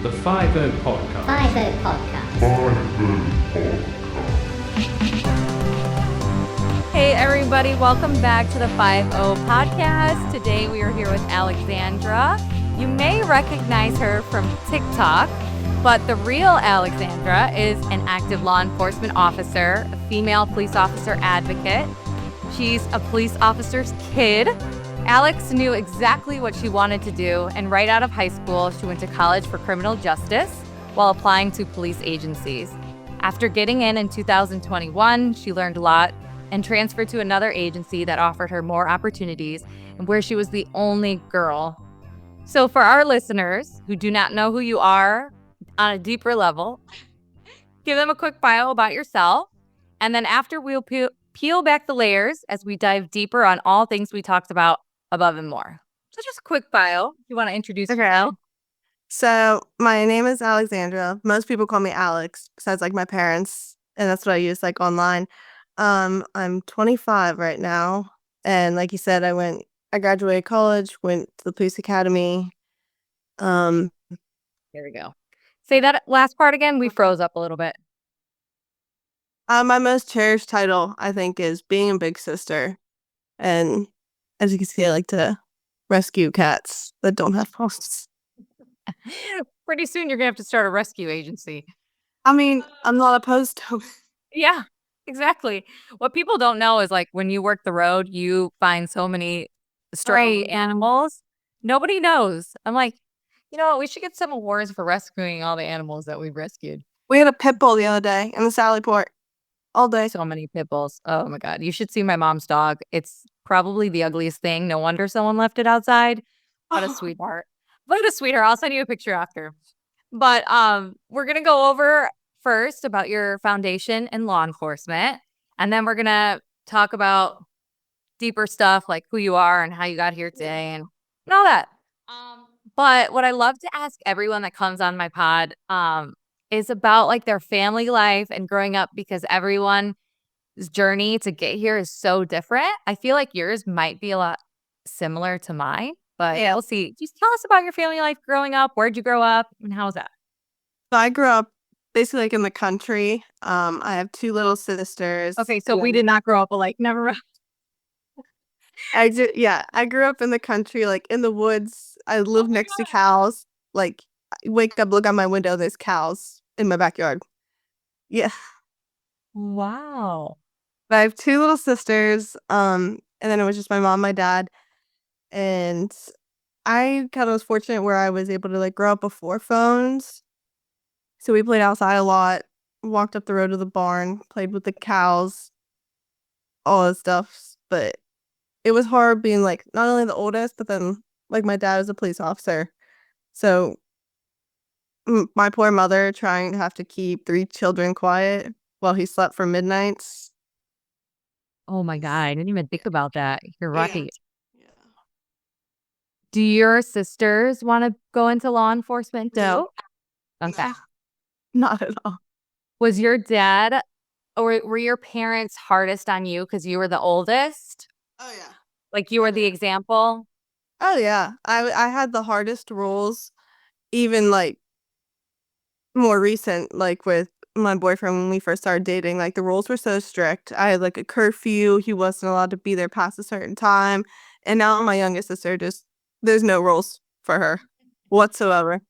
The 50 Podcast. 50 Podcast. Hey everybody, welcome back to the 50 Podcast. Today we are here with Alexandra. You may recognize her from TikTok, but the real Alexandra is an active law enforcement officer, a female police officer advocate. She's a police officer's kid. Alex knew exactly what she wanted to do, and right out of high school, she went to college for criminal justice while applying to police agencies. After getting in 2021, she learned a lot and transferred to another agency that offered her more opportunities and where she was the only girl. So for our listeners who do not know who you are on a deeper level, give them a quick bio about yourself, and then after we'll peel back the layers as we dive deeper on all things we talked about above and more. So just a quick bio. If you want to introduce yourself. So my name is Alexandra. Most people call me Alex, besides like my parents, and that's what I use like online. I'm 25 right now, and like you said, I graduated college, went to the police academy. There we go. Say that last part again. We froze up a little bit. My most cherished title, I think, is being a big sister, and as you can see, I like to rescue cats that don't have hosts. Pretty soon you're gonna have to start a rescue agency. I mean, I'm not opposed to it. Yeah, exactly. What people don't know is like when you work the road, you find so many stray animals. Nobody knows. I'm like, you know what? We should get some awards for rescuing all the animals that we've rescued. We had a pit bull the other day in the Sally Port. All day. So many pit bulls. Oh my God. You should see my mom's dog. It's probably the ugliest thing. No wonder someone left it outside. What a sweetheart. What a sweetheart. I'll send you a picture after. But we're going to go over first about your foundation in law enforcement. And then we're going to talk about deeper stuff like who you are and how you got here today and all that. But what I love to ask everyone that comes on my pod is about like their family life and growing up, because everyone's journey to get here is so different. I feel like yours might be a lot similar to mine, but yeah, we'll see. Just tell us about your family life growing up. Where'd you grow up and how was that? So I grew up basically like in the country. I have two little sisters. Okay, so we did not grow up like never. I grew up in the country, like in the woods. I live next to cows. Like, I wake up, look out my window, there's cows in my backyard. Yeah. Wow. But I have two little sisters. And then it was just my mom, my dad. And I kind of was fortunate where I was able to like grow up before phones. So we played outside a lot, walked up the road to the barn, played with the cows, all that stuff. But it was hard being like not only the oldest, but then like my dad was a police officer. So my poor mother trying to have to keep 3 children quiet while he slept for midnights. Oh my God. I didn't even think about that. You're right. Yeah. Do your sisters want to go into law enforcement? No. Okay. Not at all. Was your dad or were your parents hardest on you because you were the oldest? Oh, yeah. Like you were the example? Oh, yeah. I had the hardest rules, even like more recent, like with my boyfriend when we first started dating. Like the rules were so strict. I had like a curfew. He wasn't allowed to be there past a certain time. And now my youngest sister there's no rules for her whatsoever.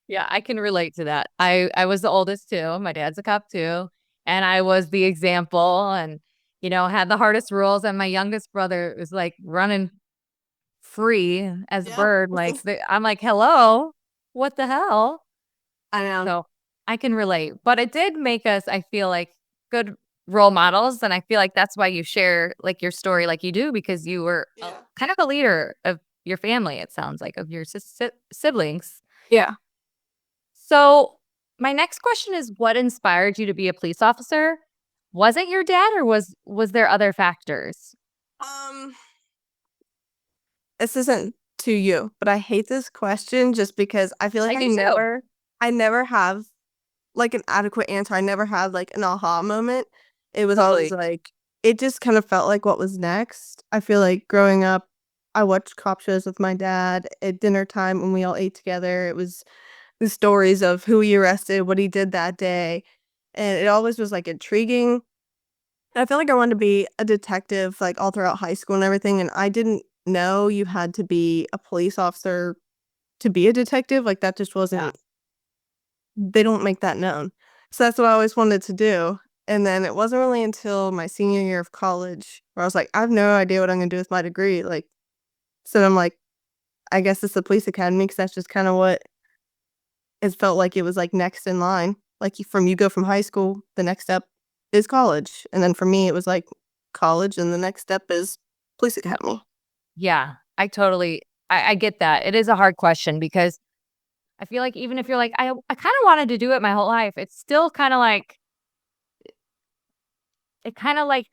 Yeah, I can relate to that. I was the oldest too. My dad's a cop too. And I was the example and, you know, had the hardest rules. And my youngest brother was like running free as a bird. Like, I'm like, hello, what the hell? I know. So I can relate. But it did make us, I feel like, good role models. And I feel like that's why you share like your story like you do, because you were kind of a leader of your family, it sounds like, of your siblings. Yeah. So my next question is, what inspired you to be a police officer? Was it your dad or was there other factors? This isn't to you, but I hate this question just because I feel like I never have like an adequate answer. I never had like an aha moment. It was always like, it just kind of felt like what was next. I feel like growing up, I watched cop shows with my dad at dinner time when we all ate together. It was the stories of who he arrested, what he did that day. And it always was like intriguing. And I feel like I wanted to be a detective like all throughout high school and everything. And I didn't know you had to be a police officer to be a detective. Like that just wasn't, they don't make that known. So that's what I always wanted to do. And then it wasn't really until my senior year of college where I was like, I have no idea what I'm going to do with my degree. Like, so I'm like, I guess it's the police academy because that's just kind of what it felt like it was like next in line. Like you go from high school, the next step is college. And then for me, it was like college, and the next step is police academy. Yeah, I get that. It is a hard question because I feel like even if you're like, I kind of wanted to do it my whole life, it's still kind of like, it kind of like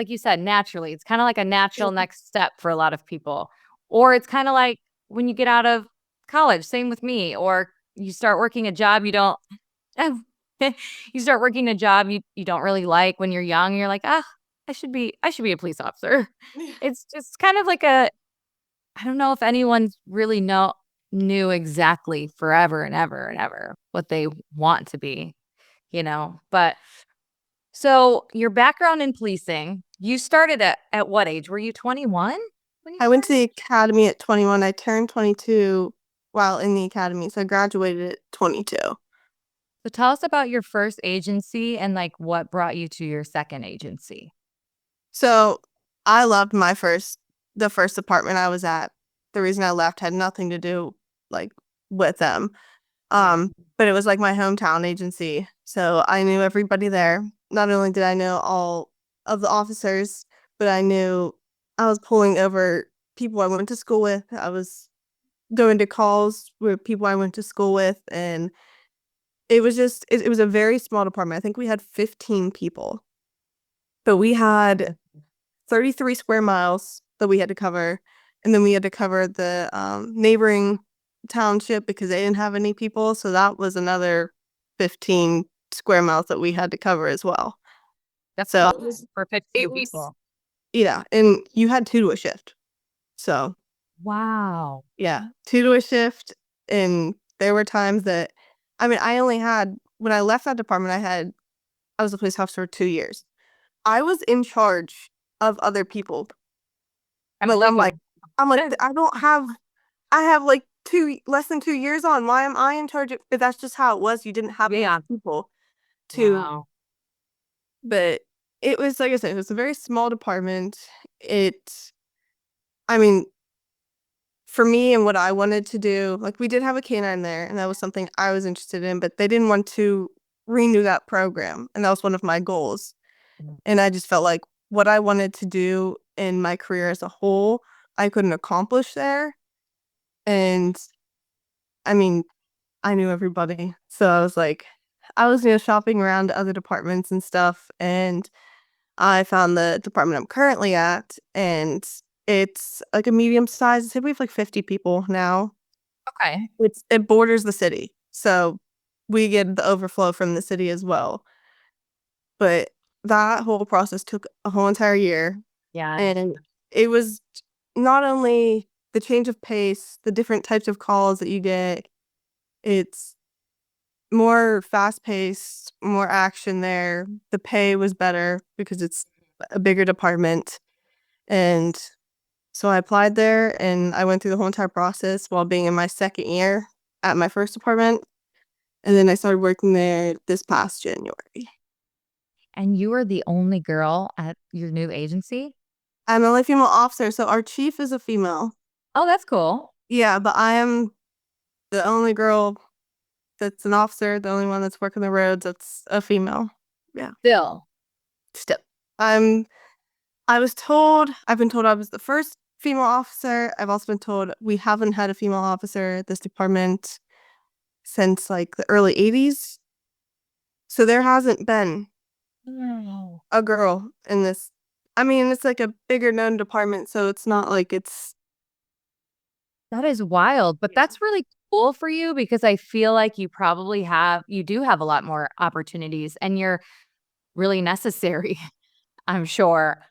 you said, naturally, it's kind of like a natural next step for a lot of people. Or it's kind of like when you get out of college, same with me, or you start working a job you don't, you start working a job you don't really like when you're young. You're like, I should be a police officer. It's just kind of like I don't know if anyone's really knew exactly forever and ever and ever what they want to be, but so your background in policing, you started at what age? Were you 21 when you I went to started? the academy at 21. I turned 22 while in the academy. So I graduated at 22. So tell us about your first agency and like what brought you to your second agency. So I loved the first department I was at. The reason I left had nothing to do like with them. Yeah. But it was like my hometown agency. So I knew everybody there. Not only did I know all of the officers, but I was pulling over people I went to school with. I was going to calls with people I went to school with, and it was a very small department. I think we had 15 people. But we had 33 square miles that we had to cover. And then we had to cover the neighboring township because they didn't have any people. So that was another 15 square miles that we had to cover as well. That's So cool for 52 people. yeah. And you had two to a shift. So Wow. yeah, two to a shift. And there were times that, I mean, when I left that department, I was a police officer for 2 years. I was in charge of other people. I'm But believing. I'm like, I have like less than 2 years on. Why am I in charge of? But that's just how it was. You didn't have Yeah. enough people to, Wow. but it was like I said, it was a very small department. I mean, for me and what I wanted to do, like we did have a canine there, and that was something I was interested in, but they didn't want to renew that program, and that was one of my goals. And I just felt like what I wanted to do in my career as a whole, I couldn't accomplish there. And I mean, I knew everybody. So I was like, I was, shopping around to other departments and stuff. And I found the department I'm currently at. And it's like a medium size. I think we have like 50 people now. Okay. It borders the city. So we get the overflow from the city as well. But that whole process took a whole entire year. Yeah. And it was not only the change of pace, the different types of calls that you get, it's more fast paced, more action there. The pay was better because it's a bigger department. And so I applied there and I went through the whole entire process while being in my second year at my first department. And then I started working there this past January. And you were the only girl at your new agency? I'm the only female officer, so our chief is a female. Oh, that's cool. Yeah, but I am the only girl that's an officer, the only one that's working the roads that's a female. Yeah. Still. Still. I've been told I was the first female officer. I've also been told we haven't had a female officer at this department since like the early 80s. So there hasn't been No. a girl in this. I mean, it's like a bigger known department, so it's not like it's. That is wild, but that's really cool for you because I feel like you do have a lot more opportunities and you're really necessary, I'm sure.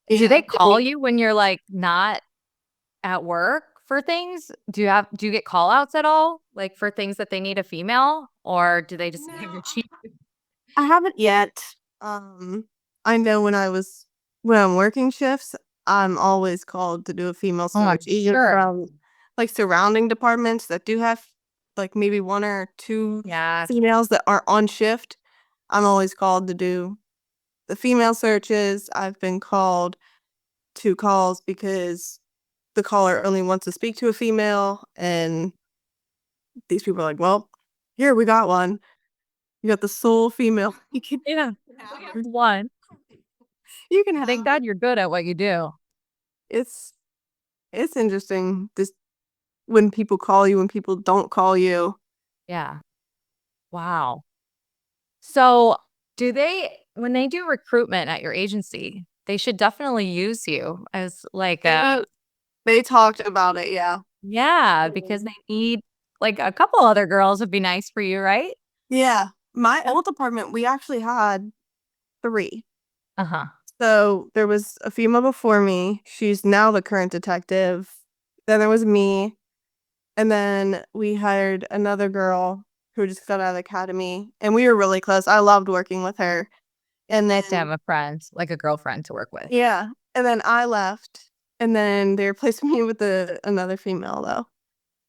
Do Yeah. they call you when you're like not at work for things? Do you get call outs at all? Like for things that they need a female, or do they just have your cheap? I haven't yet. I know when I'm working shifts, I'm always called to do a female Oh, I'm search, even sure. from like surrounding departments that do have like maybe one or two Yeah. females that are on shift. I'm always called to do the female searches. I've been called to calls because the caller only wants to speak to a female, and these people are like, "Well, here we got one. You got the sole female. You can Yeah. have her. One. You can Thank have her." God you're good at what you do. It's it's interesting just when people call you, when people don't call you. Yeah. Wow. So, when they do recruitment at your agency, they should definitely use you as like a, They talked about it, yeah. yeah, because they need like a couple other girls would be nice for you, right? Yeah. My old department, we actually had 3. Uh-huh. So there was a female before me. She's now the current detective. Then there was me. And then we hired another girl who just got out of the academy. And we were really close. I loved working with her. And To have then, a friend, like a girlfriend to work with. yeah. And then I left. And then they replaced me with another female, though.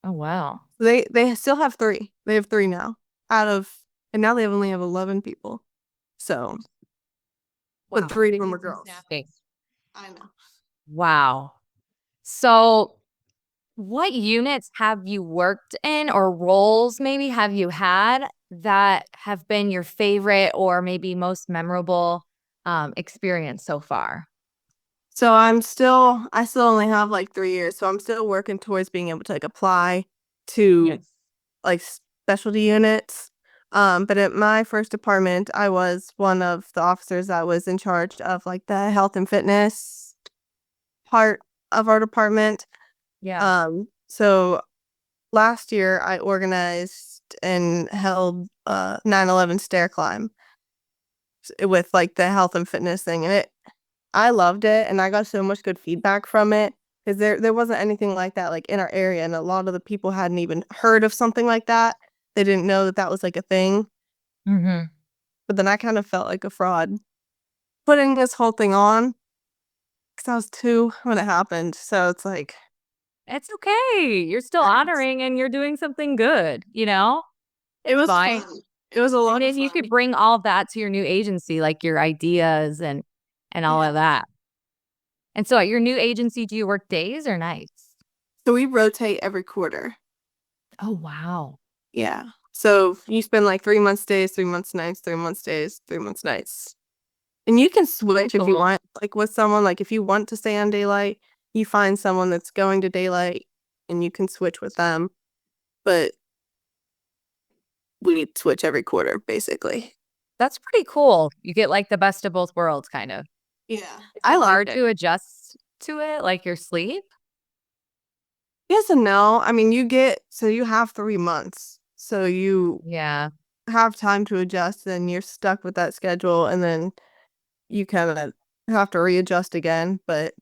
Oh, wow. They still have 3. They have 3 now. And now they only have 11 people. So, but Wow. 3 of them were girls. Big. I know. Wow. So, what units have you worked in or roles maybe have you had that have been your favorite or maybe most memorable experience so far? So I still only have like 3 years, so I'm still working towards being able to like apply to Yes. like specialty units. But at my first department, I was one of the officers that was in charge of like the health and fitness part of our department. Yeah. So last year I organized and held 9/11 stair climb with like the health and fitness thing, and it I loved it, and I got so much good feedback from it because there wasn't anything like that, like, in our area, and a lot of the people hadn't even heard of something like that. They didn't know that that was, like, a thing, Mm-hmm. but then I kind of felt like a fraud putting this whole thing on because I was 2 when it happened, so it's like, It's okay. You're still honoring and you're doing something good, you know? it It's was fine. fun. It was a And lot of then you fun. could bring all of that to your new agency, like your ideas and all Yeah. of that. And so at your new agency, do you work days or nights? So we rotate every quarter. Oh, wow. Yeah. So you spend, like, 3 months days, 3 months nights, 3 months days, 3 months nights. And you can switch if you Cool. want, like, with someone, like, if you want to stay on daylight, you find someone that's going to daylight, and you can switch with them, but we switch every quarter, basically. That's pretty cool. You get like the best of both worlds, kind of. Yeah. Is I it liked hard it. to adjust to it, like your sleep? Yes and no. I mean, you have 3 months, so you Yeah. have time to adjust, and you're stuck with that schedule, and then you kinda have to readjust again, but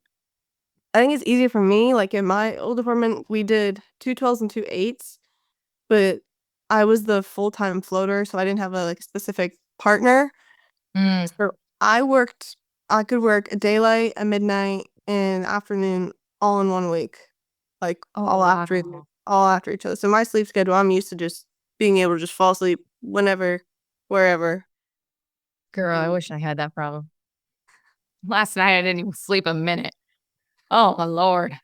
I think it's easier for me, like, in my old apartment, we did 2 12s and 2 8s. But I was the full-time floater, so I didn't have a, like, specific partner. Mm. So I could work a daylight, a midnight, and afternoon all in 1 week, like, Oh, wow. all after each other. So my sleep schedule, I'm used to just being able to just fall asleep whenever, wherever. Girl, I And wish I had that problem. Last night I didn't even sleep a minute. Oh my Lord.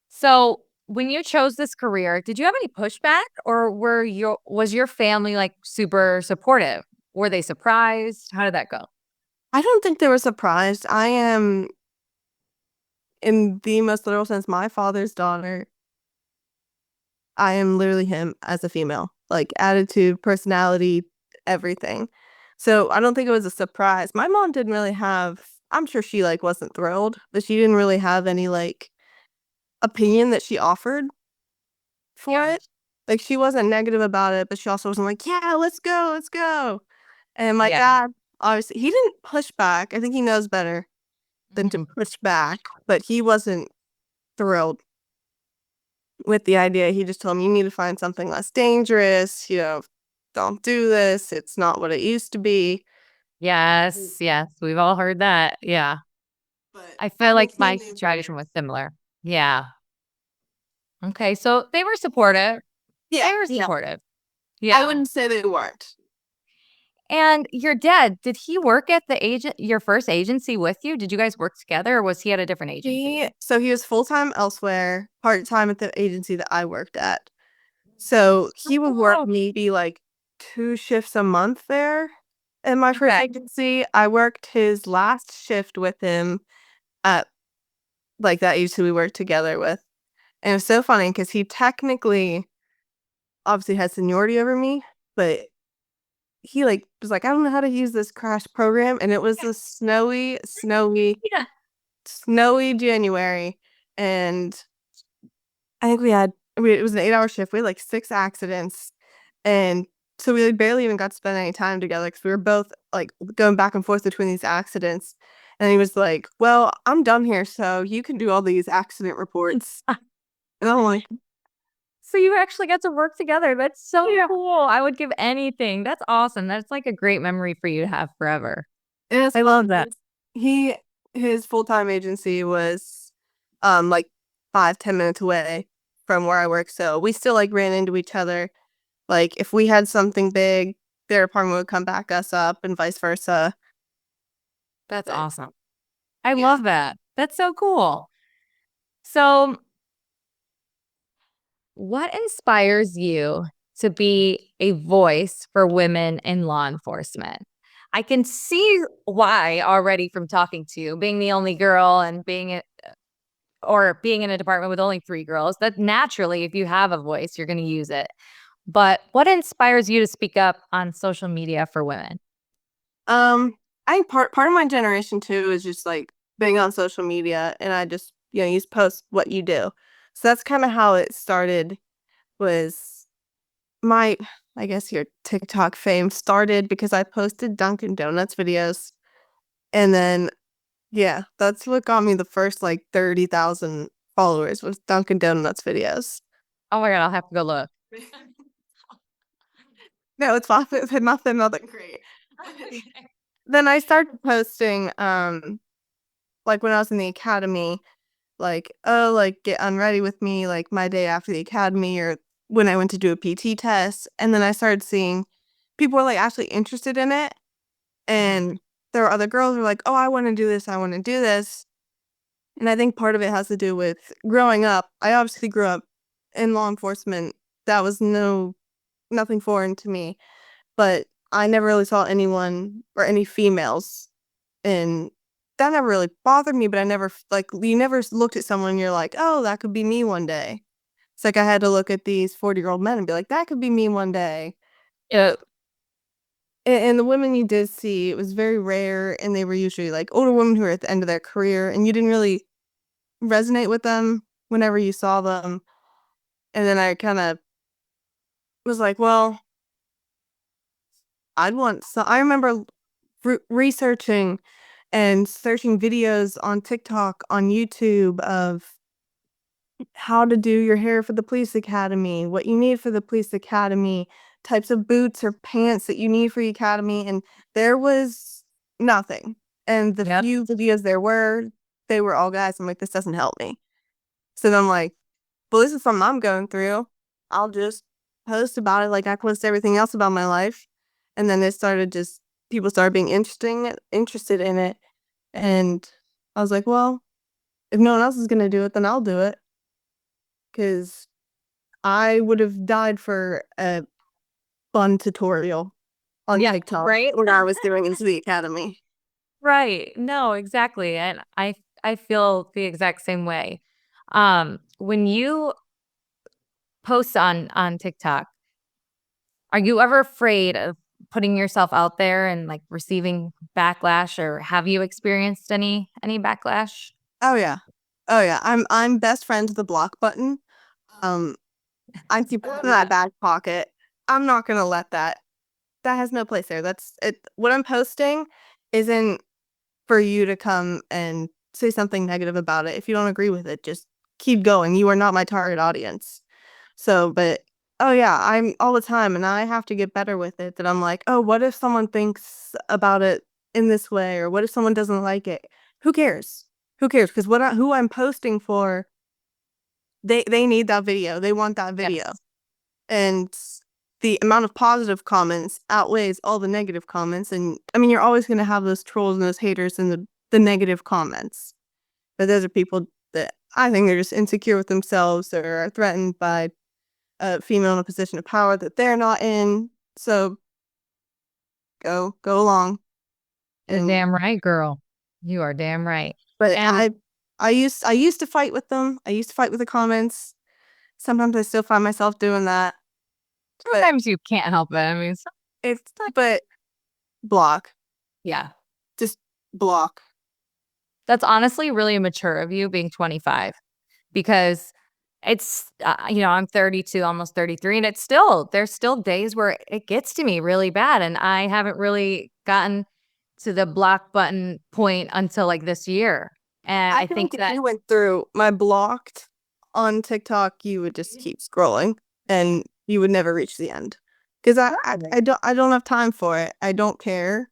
So when you chose this career, did you have any pushback or was your family like super supportive? Were they surprised? How did that go? I don't think they were surprised. I am, in the most literal sense, my father's daughter. I am literally him as a female, like, attitude, personality, everything. So, I don't think it was a surprise. My mom didn't really have I'm sure she, like, wasn't thrilled, but she didn't really have any, like, opinion that she offered for Yeah. it. Like, she wasn't negative about it, but she also wasn't like, "Yeah, let's go, let's go." And my Yeah. dad, obviously he didn't push back. I think he knows better than to Mhm. push back, but he wasn't thrilled. with the idea. He just told me, you need to find something less dangerous, don't do this. It's not what it used to be. Yes, yes, we've all heard that. Yeah. But I I feel was like my teenage situation years. was similar. Yeah. Okay, so they were supportive. Yeah, They were yeah. supportive. I Yeah. wouldn't say they weren't. And your dad, did he work at your first agency with you? Did you guys work together or was he at a different agency? He was full-time elsewhere, part-time at the agency that I worked at. So he would work Oh, maybe like 2 shifts a month there in my first okay. agency. I worked his last shift with him at like that agency we worked together with. And it was so funny because he technically obviously has seniority over me, but he was like, I don't know how to use this crash program. And it was a Yeah. snowy January. And I think it was an 8-hour shift. We had like 6 accidents. And so we barely even got to spend any time together because we were both like going back and forth between these accidents. And he was like, well, I'm done here, so you can do all these accident reports. And I'm like, So you actually got to work together. That's so yeah. cool. I would give anything. That's awesome. That's like a great memory for you to have forever. And it's I love fun. that. He his full-time agency was like 5-10 minutes away from where I work. So we still like ran into each other. Like if we had something big, their apartment would come back us up and vice versa. That's But awesome. I yeah. love that. That's so cool. So, what inspires you to be a voice for women in law enforcement? I can see why already from talking to you, being the only girl and being in a department with only 3 girls, that naturally, if you have a voice, you're going to use it. But what inspires you to speak up on social media for women? I think part of my generation too is just like being on social media, and I just you just post what you do. So that's kind of how it started. Was my I guess your TikTok fame started because I posted Dunkin' Donuts videos, and then yeah, that's what got me the first like 30,000 followers was Dunkin' Donuts videos. Oh my God, I'll have to go look. No, it's nothing great. Then I started posting like when I was in the academy, like, oh, like get unready with me, like my day after the academy or when I went to do a PT test. And then I started seeing people were like actually interested in it. And there were other girls who were like, oh, I want to do this. I want to do this. And I think part of it has to do with growing up. I obviously grew up in law enforcement. That was nothing foreign to me. But I never really saw anyone or any females, and that never really bothered me, but I never like you never looked at someone and you're like, "Oh, that could be me one day." It's like I had to look at these 40-year-old men and be like, "That could be me one day." Yeah. And the women you did see, it was very rare, and they were usually like older women who were at the end of their career, and you didn't really resonate with them whenever you saw them. And then I kind of was like, "Well, I'd want." So I remember researching and searching videos on TikTok, on YouTube of how to do your hair for the police academy, what you need for the police academy, types of boots or pants that you need for the academy, and there was nothing. And the Yep. few videos they were all guys. I'm like, this doesn't help me. So then I'm like, well, this is something I'm going through. I'll just post about it like I post everything else about my life. And then people started being interested in it. And I was like, well, if no one else is gonna do it, then I'll do it. Cause I would have died for a fun tutorial on Yeah, TikTok right? when I was doing into the academy. Right. No, exactly. And I feel the exact same way. When you post on TikTok, are you ever afraid of putting yourself out there and like receiving backlash, or have you experienced any backlash? Oh yeah. Oh yeah. I'm best friends with the block button. Um I keep it in that back pocket. I'm not gonna let that has no place there. That's it. What I'm posting isn't for you to come and say something negative about it. If you don't agree with it, just keep going. You are not my target audience. So, but oh yeah, I'm all the time, and I have to get better with it. That I'm like, oh, what if someone thinks about it in this way, or what if someone doesn't like it? Who cares? Who cares? Because who I'm posting for, they need that video. They want that video, Yes. and the amount of positive comments outweighs all the negative comments. And I mean, you're always going to have those trolls and those haters and the negative comments. But those are people that I think they're just insecure with themselves or are threatened by a female in a position of power that they're not in. So go along. You're And damn right, girl. You are damn right. but And I used to fight with them. I used to fight with the comments. Sometimes I still find myself doing that. But sometimes you can't help it. I mean, it's but block. yeah. Just block. That's honestly really mature of you being 25 because it's, I'm 32, almost 33, and there's still days where it gets to me really bad. And I haven't really gotten to the block button point until like this year. And I I think think if that, you went through my blocked on TikTok, you would just keep scrolling and you would never reach the end. Because I don't have time for it. I don't care.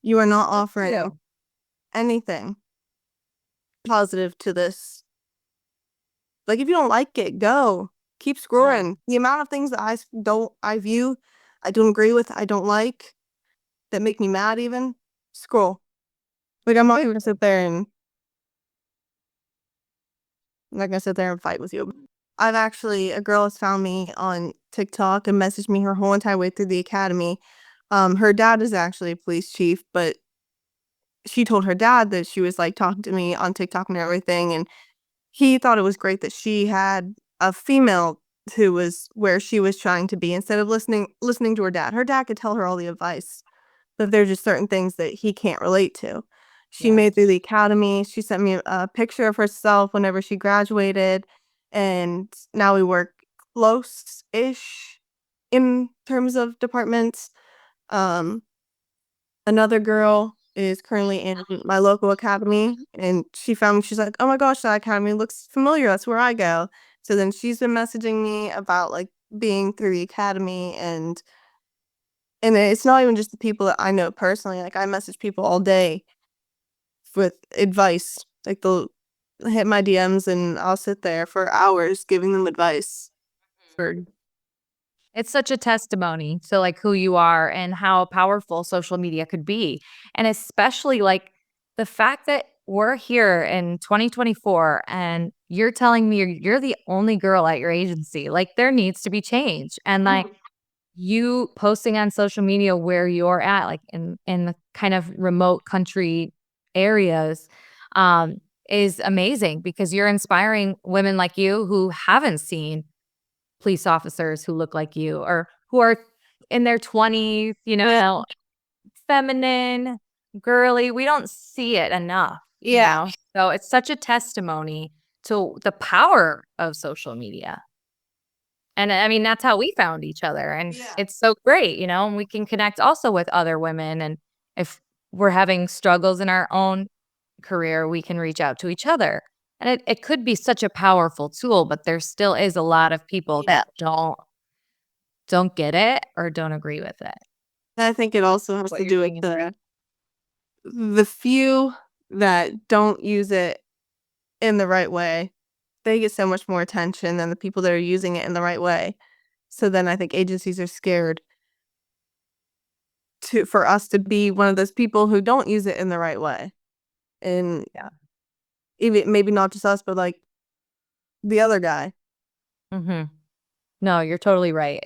You are not offering anything positive to this. Like if you don't like it, go. Keep scrolling. The amount of things that I don't agree with, I don't like, that make me mad even, scroll. Like I'm not even gonna sit there and I'm not gonna sit there and fight with you. A girl has found me on TikTok and messaged me her whole entire way through the academy. Her dad is actually a police chief, but she told her dad that she was like talking to me on TikTok and everything, and he thought it was great that she had a female who was where she was trying to be instead of listening to her dad. Her dad could tell her all the advice, but there's just certain things that he can't relate to. She made through the academy. She sent me a picture of herself whenever she graduated, and now we work close-ish in terms of departments. Um, Another girl is currently in my local academy, and she found me. She's like, "Oh my gosh, that academy looks familiar. That's where I go." So then she's been messaging me about like being through the academy, and it's not even just the people that I know personally. Like I message people all day with advice. Like they'll hit my DMs and I'll sit there for hours giving them advice. For it's such a testimony to like who you are and how powerful social media could be. And especially like the fact that we're here in 2024 and you're telling me you're the only girl at your agency. Like there needs to be change. And like you posting on social media where you're at, like in the kind of remote country areas, is amazing because you're inspiring women like you who haven't seen police officers who look like you or who are in their 20s, feminine, girly. We don't see it enough, So it's such a testimony to the power of social media. And I mean, that's how we found each other. And it's so great, and we can connect also with other women. And if we're having struggles in our own career, we can reach out to each other. And it could be such a powerful tool, but there still is a lot of people that don't get it or don't agree with it. I think it also has to do with the few that don't use it in the right way. They get so much more attention than the people that are using it in the right way. So then I think agencies are scared for us to be one of those people who don't use it in the right way. And even maybe not just us, but like the other guy. Mm-hmm. No, you're totally right.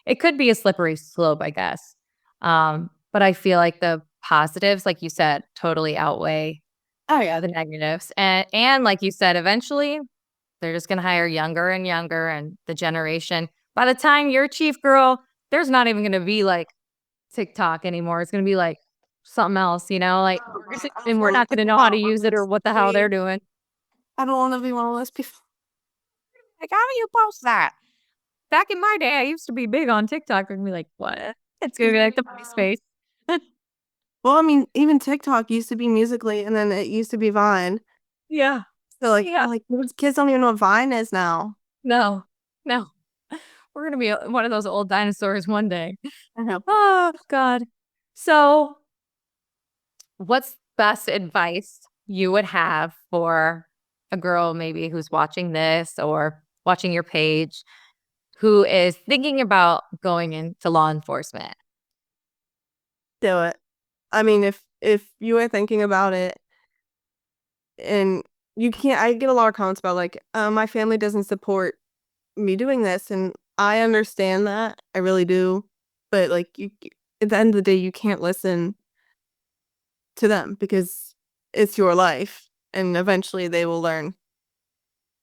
It could be a slippery slope, I guess. But I feel like the positives, like you said, totally outweigh the negatives. And like you said, eventually they're just gonna hire younger and younger and the generation. By the time you're chief girl, there's not even gonna be like TikTok anymore. It's gonna be like something else, like and we're not gonna know how to use it or what the hell they're doing. I don't want to be one of those people. Like, how do you post that? Back in my day, I used to be big on TikTok and be like, what? It's gonna be like the MySpace. Well, I mean, even TikTok used to be Musically, and then it used to be Vine. Yeah. So like, Yeah. those kids don't even know what Vine is now. No, no. We're gonna be one of those old dinosaurs one day. I know. Oh God. So, what's best advice you would have for a girl maybe who's watching this or watching your page who is thinking about going into law enforcement? Do it. I mean, if you are thinking about it and you can't, I get a lot of comments about like, my family doesn't support me doing this, and I understand that. I really do. But like you at the end of the day, you can't listen to them because it's your life and eventually they'll learn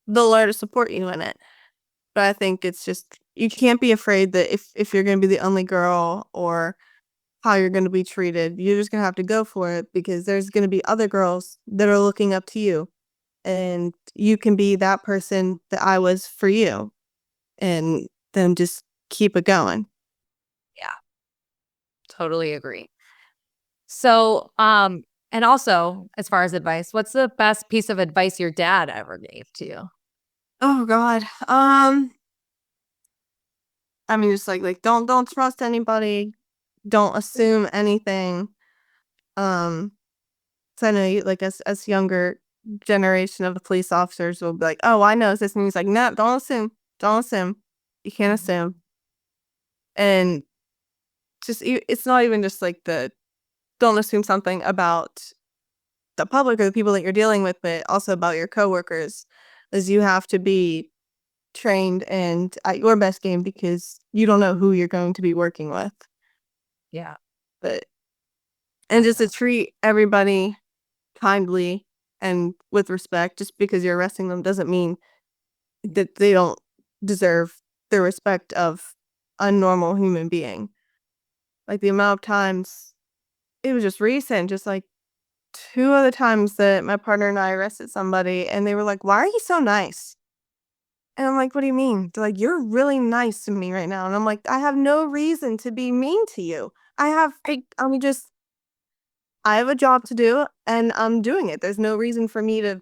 to support you in it. But I think it's just you can't be afraid that if you're gonna be the only girl or how you're gonna be treated, you're just gonna have to go for it because there's gonna be other girls that are looking up to you. And you can be that person that I was for you. And then just keep it going. Yeah, totally agree. So, and also as far as advice, what's the best piece of advice your dad ever gave to you? Oh God. I mean just like don't trust anybody. Don't assume anything. Um so I know you, like as younger generation of the police officers will be like, oh, I know this, and he's like, no, don't assume. Don't assume. You can't Mhm. assume. And just it's not even just like the don't assume something about the public or the people that you're dealing with, but also about your coworkers, is you have to be trained and at your best game because you don't know who you're going to be working with. Yeah, But and just to definitely. treat everybody kindly and with respect, just because you're arresting them doesn't mean that they don't deserve the respect of a normal human being. Like the amount of times it was just recent, just like two other times that my partner and I arrested somebody and they were like, why are you so nice? And I'm like, what do you mean? They're like, you're really nice to me right now. And I'm like, I have no reason to be mean to you. I'm just, I have a job to do and I'm doing it. There's no reason for me to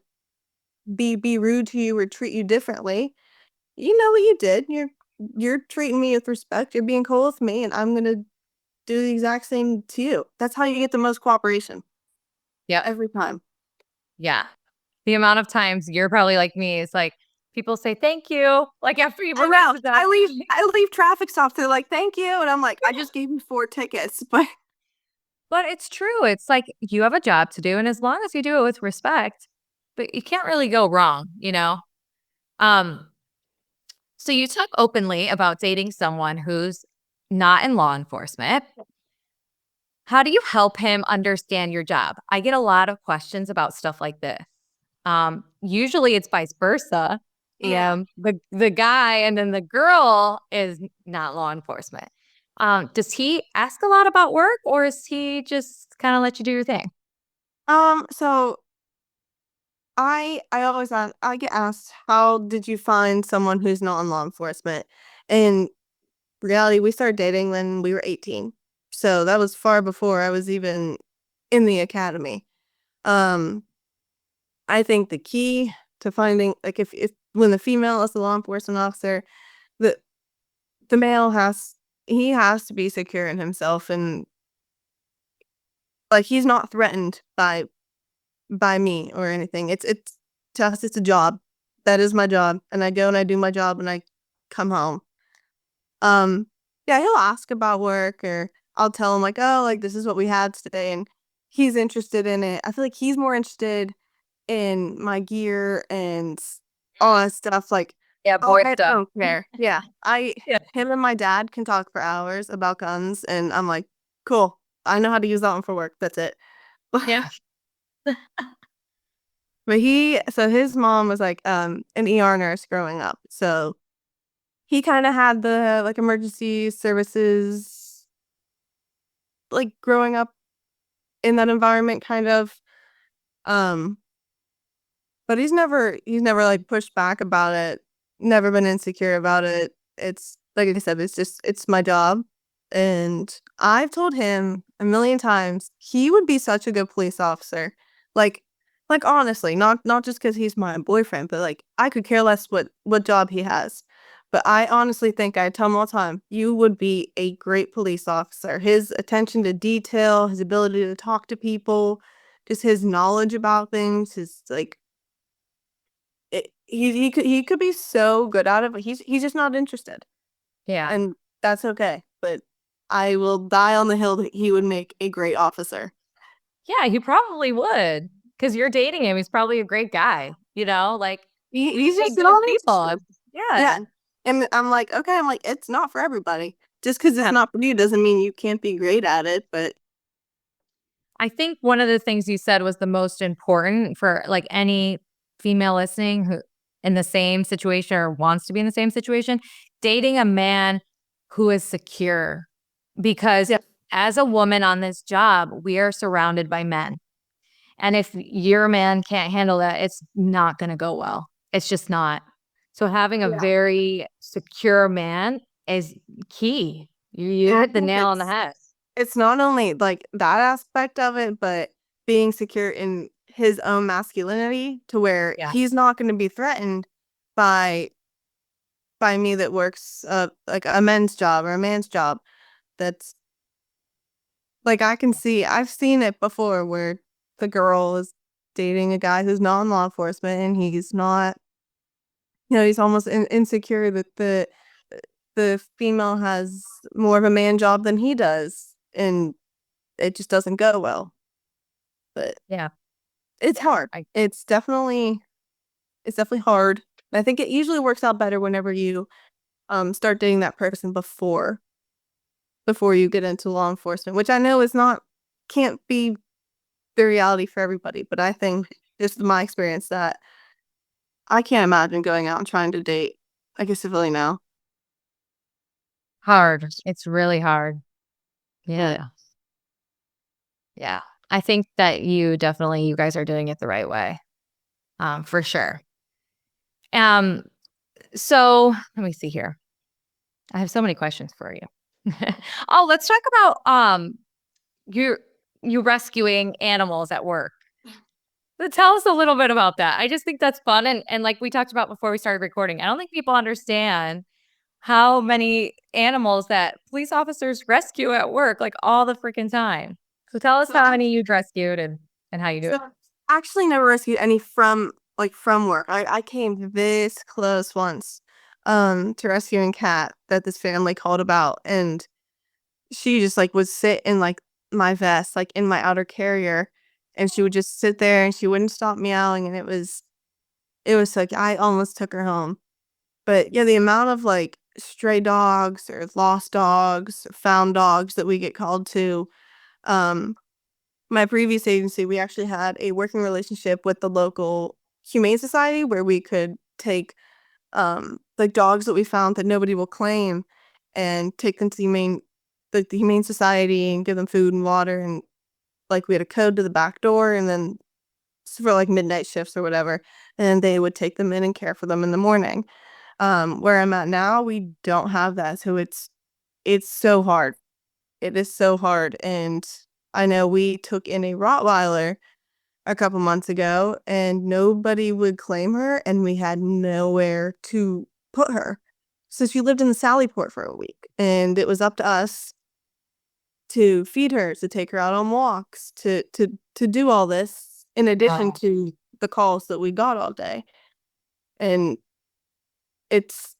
be rude to you or treat you differently. You know what you did. You're treating me with respect. You're being cool with me, and I'm gonna do the exact same to you. That's how you get the most cooperation Yep. every time. Yeah. The amount of times you're probably like me is like people say thank you, like after you've I know. arrested them. I leave traffic stops. They're like, thank you. And I'm like, I just gave you 4 tickets. But But it's true. It's like you have a job to do, and as long as you do it with respect, but you can't really go wrong, you know? Um, so you talk openly about dating someone who's not in law enforcement. How do you help him understand your job? I get a lot of questions about stuff like this. Usually it's vice versa. yeah. The guy and then the girl is not law enforcement. Does he ask a lot about work or is he just kind of let you do your thing? So I get asked, how did you find someone who's not in law enforcement? In reality, we started dating when we were 18. So that was far before I was even in the academy. Um, I think the key to finding like if when the female is a law enforcement officer, the the male has to be secure in himself and like he's not threatened by me or anything. It's to us it's a job. That is my job. And I go and I do my job and I come home. Um yeah, he'll ask about work or I'll tell him like, oh, like this is what we had today and he's interested in it. I feel like he's more interested in my gear and all that stuff. Like, Yeah, oh, boy I stuff. don't care. Yeah, Yeah. him and my dad can talk for hours about guns, and I'm like, cool. I know how to use that one for work. That's it. Yeah. But so his mom was like an ER nurse growing up, so he kind of had the like emergency services like growing up in that environment, kind of. Um, But he's never like pushed back about it, never been insecure about it. It's like I said, it's my job. And I've told him a million times he would be such a good police officer. Like Like, honestly, not just because he's my boyfriend, but like I could care less what job he has. But I honestly think I tell him all the time, you would be a great police officer. His attention to detail, his ability to talk to people, just his knowledge about things, his like he could be so good at it, but he's just not interested. Yeah. And that's okay. But I will die on the hill that he would make a great officer. Yeah, he probably would because you're dating him. He's probably a great guy, like He's make just good not people. interested. Yeah. Yeah. And I'm like, okay, I'm like, it's not for everybody. Just because it's Yeah. not for you doesn't mean you can't be great at it. But I think one of the things you said was the most important for like any female listening who in the same situation or wants to be in the same situation, dating a man who is secure. Because yeah, as a woman on this job, we are surrounded by men. And if your man can't handle that, it's not going to go well. It's just not. So having a yeah. very secure man is key. You And I hit the think nail on the head. it's not only like that aspect of it, but being secure in his own masculinity to where Yeah. he's not going to be threatened by me that works like a men's job or a man's job. That's like I've seen it before where the girl is dating a guy who's not in law enforcement and he's not, he's almost insecure that the female has more of a man job than he does, and it just doesn't go well. But Yeah. it's hard. I, It's definitely hard. I think it usually works out better whenever you start dating that person before you get into law enforcement, which I know is not can't be the reality for everybody, but I think just my experience that I can't imagine going out and trying to date like a civilian now. hard. It's really hard. Mm. Yeah. Yeah. I think that you guys are doing it the right way. For sure. Um, so let me see here. I have so many questions for you. Oh, let's talk about you you rescuing animals at work. So tell us a little bit about that. I just think that's fun and like we talked about before we started recording, I don't think people understand how many animals that police officers rescue at work like all the freaking time. So tell us So how I many you rescued and how you do so it. I actually never rescued any from work. I came this close once to rescuing Cat that this family called about, and she just like would sit in like my vest, like in my outer carrier, and she would just sit there and she wouldn't stop meowing, and it was like I almost took her home. But yeah, the amount of like stray dogs or lost dogs, found dogs that we get called to, um, my previous agency, we actually had a working relationship with the local humane society where we could take like dogs that we found that nobody will claim and take them to the humane society and give them food and water, and like we had a code to the back door, and then for like midnight shifts or whatever, and they would take them in and care for them in the morning. Where I'm at now, we don't have that, so it's so hard. It is so hard, and I know we took in a Rottweiler a couple months ago, and nobody would claim her, and we had nowhere to put her. So she lived in the Sallyport for a week, and it was up to us to feed her, to take her out on walks, to do all this in addition Wow. to the calls that we got all day. And it's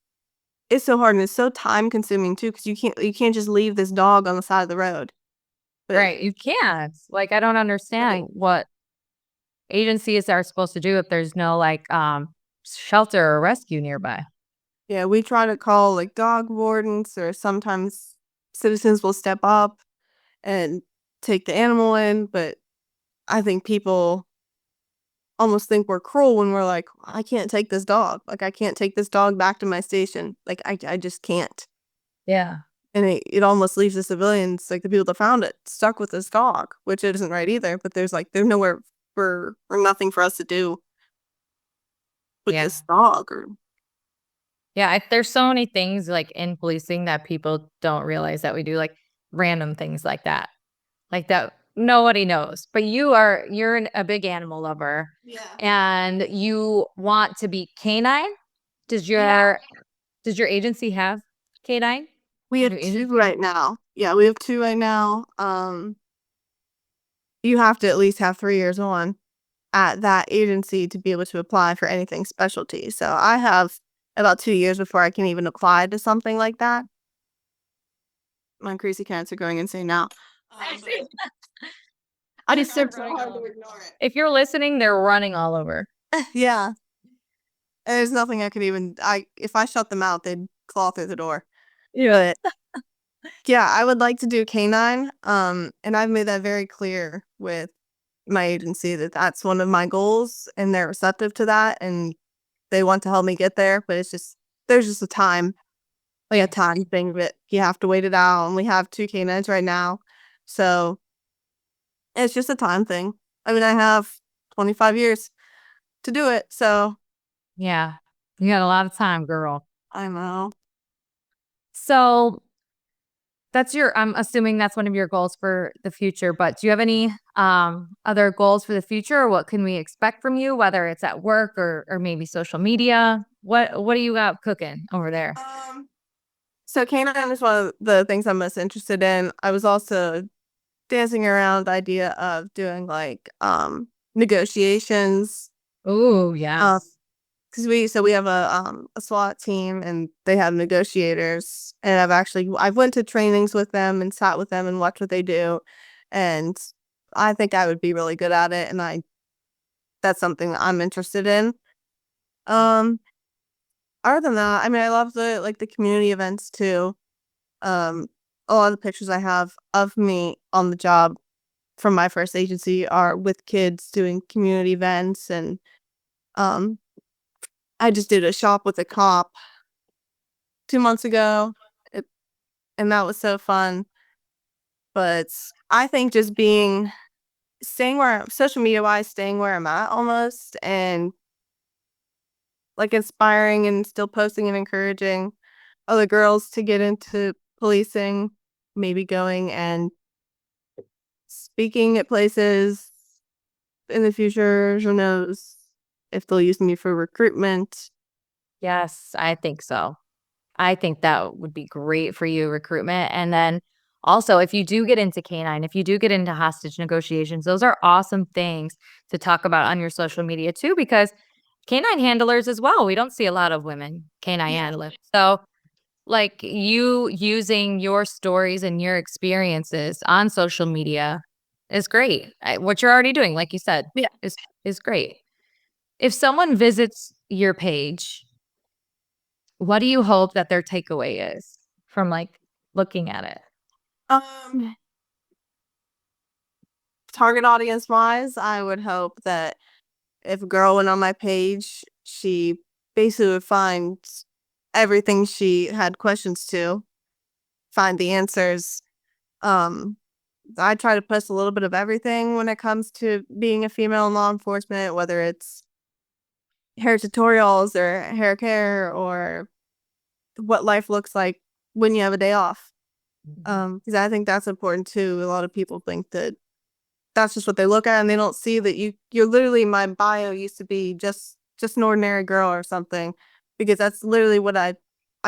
it's so hard and it's so time consuming too because you can't just leave this dog on the side of the road. But Right. You can't. Like I don't right. understand what agencies are supposed to do if there's no like shelter or rescue nearby. Yeah, we try to call like dog wardens, or sometimes citizens will step up and take the animal in, but I think people almost think we're cruel when we're like, I can't take this dog. Like I can't take this dog back to my station. Like I just can't. Yeah. And it almost leaves the civilians, like the people that found it, stuck with this dog, which isn't right either. But there's nowhere for nothing for us to do with Yeah. this dog. Or Yeah, there's so many things like in policing that people don't realize that we do, like random things like that. Like that nobody knows, but you're a big animal lover. Yeah. And you want to be canine. Does your does your agency have canine? We have Your two agency? right now. Yeah, we have two right now. You have to at least have 3 years on at that agency to be able to apply for anything specialty. So I have about 2 years before I can even apply to something like that. My crazy cats are going insane now. I just so hard to ignore If you're listening, they're running all over. it. Yeah. And there's nothing I could even if I shut them out, they'd claw through the door. Yeah. Yeah, I would like to do canine. And I've made that very clear with my agency that that's one of my goals, and they're receptive to that, and they want to help me get there. But there's just a time thing that you have to wait it out. And we have two canines right now, so it's just a time thing. I mean, I have 25 years to do it, so Yeah. You got a lot of time, girl. I know. So I'm assuming that's one of your goals for the future, but do you have any other goals for the future, or what can we expect from you, whether it's at work or maybe social media? What do you got cooking over there? So canine is one of the things I'm most interested in. I was also dancing around the idea of doing negotiations. Oh, yes. Because we have a SWAT team, and they have negotiators, and I've went to trainings with them and sat with them and watched what they do, and I think I would be really good at it, and that's something that I'm interested in. Um, Other than that, I mean, I love the community events too. Um, a lot of the pictures I have of me on the job from my first agency are with kids doing community events, and um, I just did a shop with a cop 2 months ago, it, and that was so fun. But I think just staying social media wise, staying where I'm at almost, and inspiring and still posting and encouraging other girls to get into policing, maybe going and speaking at places in the future. Who knows if they'll use me for recruitment? Yes, I think so. I think that would be great for you, recruitment. And then also, if you do get into canine, if you do get into hostage negotiations, those are awesome things to talk about on your social media too, because canine handlers as well. We don't see a lot of women canine handlers. So, like you using your stories and your experiences on social media is great. What you're already doing, like you said, Yeah. is great. If someone visits your page, what do you hope that their takeaway is from looking at it? Um, Target audience wise, I would hope that if a girl went on my page, she basically would find everything she had questions to, find the answers. Um, I try to post a little bit of everything when it comes to being a female in law enforcement, whether it's hair tutorials or hair care or what life looks like when you have a day off. Because I think that's important too. A lot of people think that that's just what they look at, and they don't see that you're literally, my bio used to be just an ordinary girl or something, because that's literally what I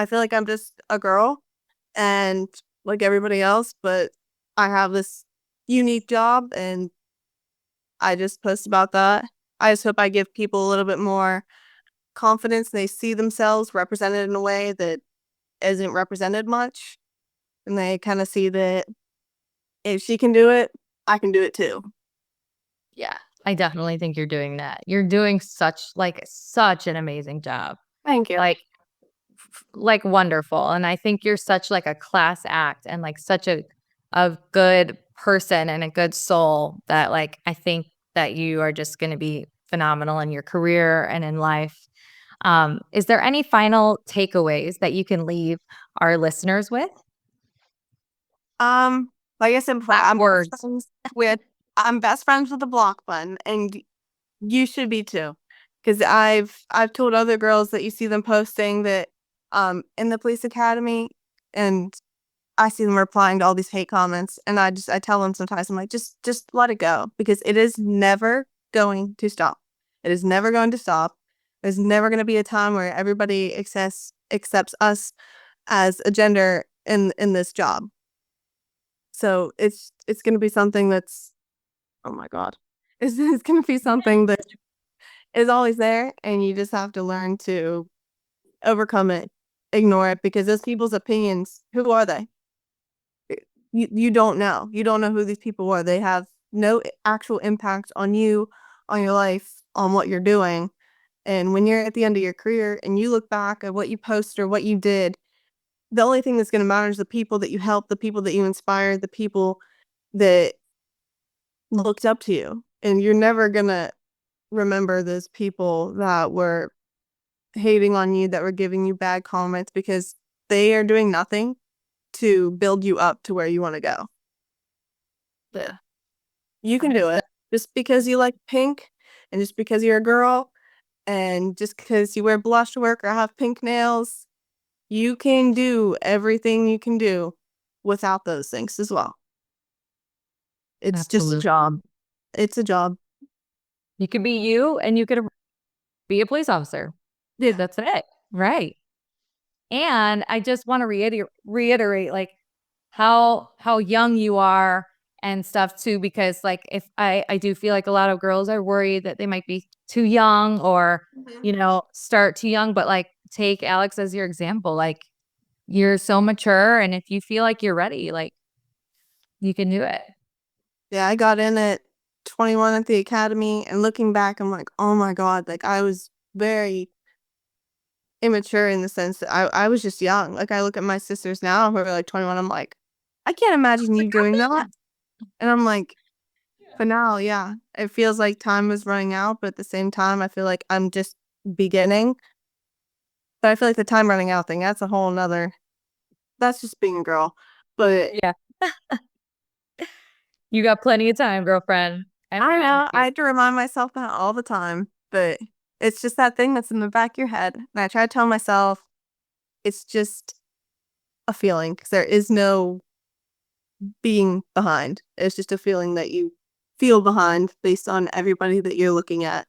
feel like I'm just a girl and like everybody else, but I have this unique job, and I just post about that. I just hope I give people a little bit more confidence, and they see themselves represented in a way that isn't represented much, and they kind of see that if she can do it, I can do it too. Yeah, I definitely think you're doing that. You're doing such an amazing job. Thank you. Like wonderful. And I think you're such like a class act and like such a good person and a good soul that I think that you are just going to be phenomenal in your career and in life. Is there any final takeaways that you can leave our listeners with? Like I said before, Words. I'm best friends with the block button, and you should be too. Because I've told other girls that you see them posting that in the police academy, and I see them replying to all these hate comments, and I tell them sometimes, I'm like, just let it go, because it is never going to stop. It is never going to stop. There's never going to be a time where everybody accepts us as a gender in this job. So it's going to be something that's, oh my God, it's going to be something that is always there, and you just have to learn to overcome it, ignore it, because those people's opinions, who are they? You don't know. You don't know who these people are. They have no actual impact on you, on your life, on what you're doing. And when you're at the end of your career and you look back at what you posted or what you did, the only thing that's going to matter is the people that you helped, the people that you inspired, the people that looked up to you. And you're never going to remember those people that were hating on you, that were giving you bad comments, because they are doing nothing to build you up to where you want to go. Yeah. You can do it. Just because you like pink, and just because you're a girl, and just because you wear blush to work or have pink nails, you can do everything you can do without those things as well. It's just a job. It's a job. You could be you, and you could be a police officer. Yeah. That's it. Right. And I just want to reiterate like how young you are and stuff too, because like if I do feel like a lot of girls are worried that they might be too young, or start too young, but like take Alex as your example. Like, you're so mature, and if you feel like you're ready, like, you can do it. Yeah, I got in at 21 at the academy, and looking back, I'm like, oh my God, like I was very immature in the sense that I was just young. Like, I look at my sisters now who are like 21, I'm like, I can't imagine you doing that. And I'm like, but now, yeah, it feels like time is running out, but at the same time, I feel like I'm just beginning. But I feel like the time running out thing, that's a whole nother, that's just being a girl. But Yeah. You got plenty of time, girlfriend. I know, I have to remind myself that all the time, but it's just that thing that's in the back of your head. And I try to tell myself it's just a feeling, because there is no being behind. It's just a feeling that you feel behind based on everybody that you're looking at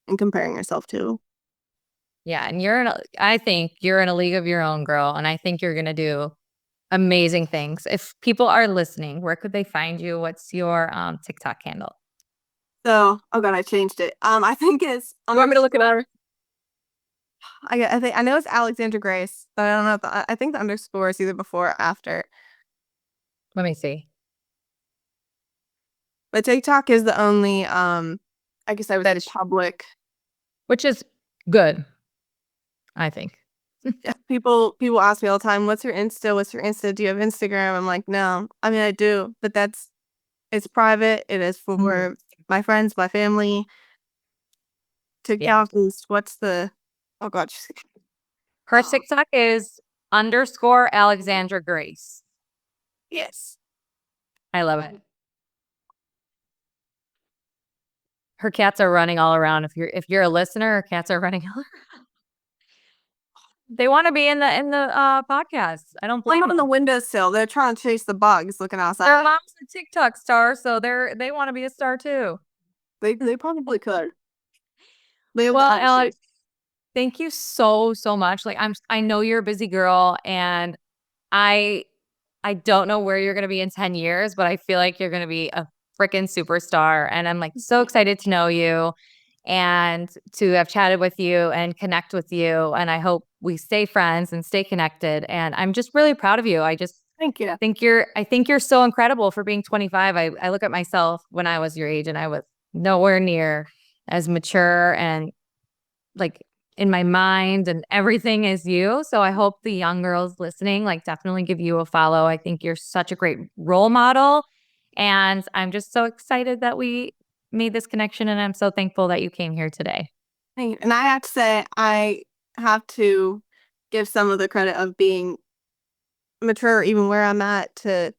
and comparing yourself to. Yeah, and I think you're in a league of your own, girl, and I think you're gonna do amazing things. If people are listening, where could they find you? What's your TikTok handle? So, oh God, I changed it. I think it's. You want me to look it up? I know it's Alexandra Grace, but I don't know. I think the underscore is either before or after. Let me see. But TikTok is the only. I guess I would say public. Which is good, I think. Yeah, people ask me all the time, "What's your Insta? What's your Insta? Do you have Instagram?" I'm like, no. I mean, I do, but it's private. It is for my friends, my family. TikTok is what's the? Oh God. Her TikTok is underscore Alexandra Grace. Yes. I love it. Her cats are running all around. If you're a listener, her cats are running all around. They want to be in the podcast. I don't blame them them. on the windowsill. They're trying to chase the bugs looking outside. Their mom's a TikTok star, so they want to be a star too. They probably could. Well, Alex, thank you so much. Like, I know you're a busy girl, and I don't know where you're gonna be in 10 years, but I feel like you're gonna be a freaking superstar. And I'm like so excited to know you and to have chatted with you and connect with you. And I hope we stay friends and stay connected. And I'm just really proud of you. Thank you. I think you're so incredible for being 25. I look at myself when I was your age, and I was nowhere near as mature and like in my mind and everything as you. So I hope the young girls listening, like, definitely give you a follow. I think you're such a great role model. And I'm just so excited that we made this connection. And I'm so thankful that you came here today. And I have to say, I have to give some of the credit of being mature, even where I'm at, to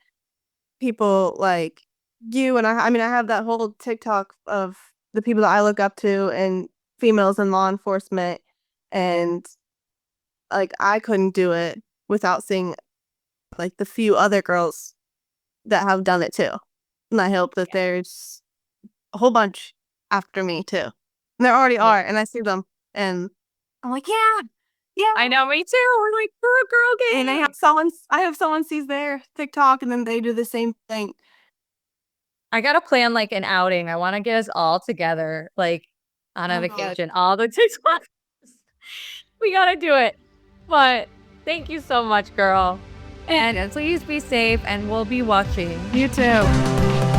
people like you. And I mean, I have that whole TikTok of the people that I look up to and females in law enforcement. And like, I couldn't do it without seeing like the few other girls that have done it too. And I hope that there's a whole bunch after me too. And there already are, and I see them, and I'm like, yeah. I know, me too. We're like, we're a girl gang. And I hope someone sees their TikTok and then they do the same thing. I gotta plan like an outing. I want to get us all together, like on a vacation. All the TikTok. We gotta do it. But thank you so much, girl. And please be safe, and we'll be watching. You too.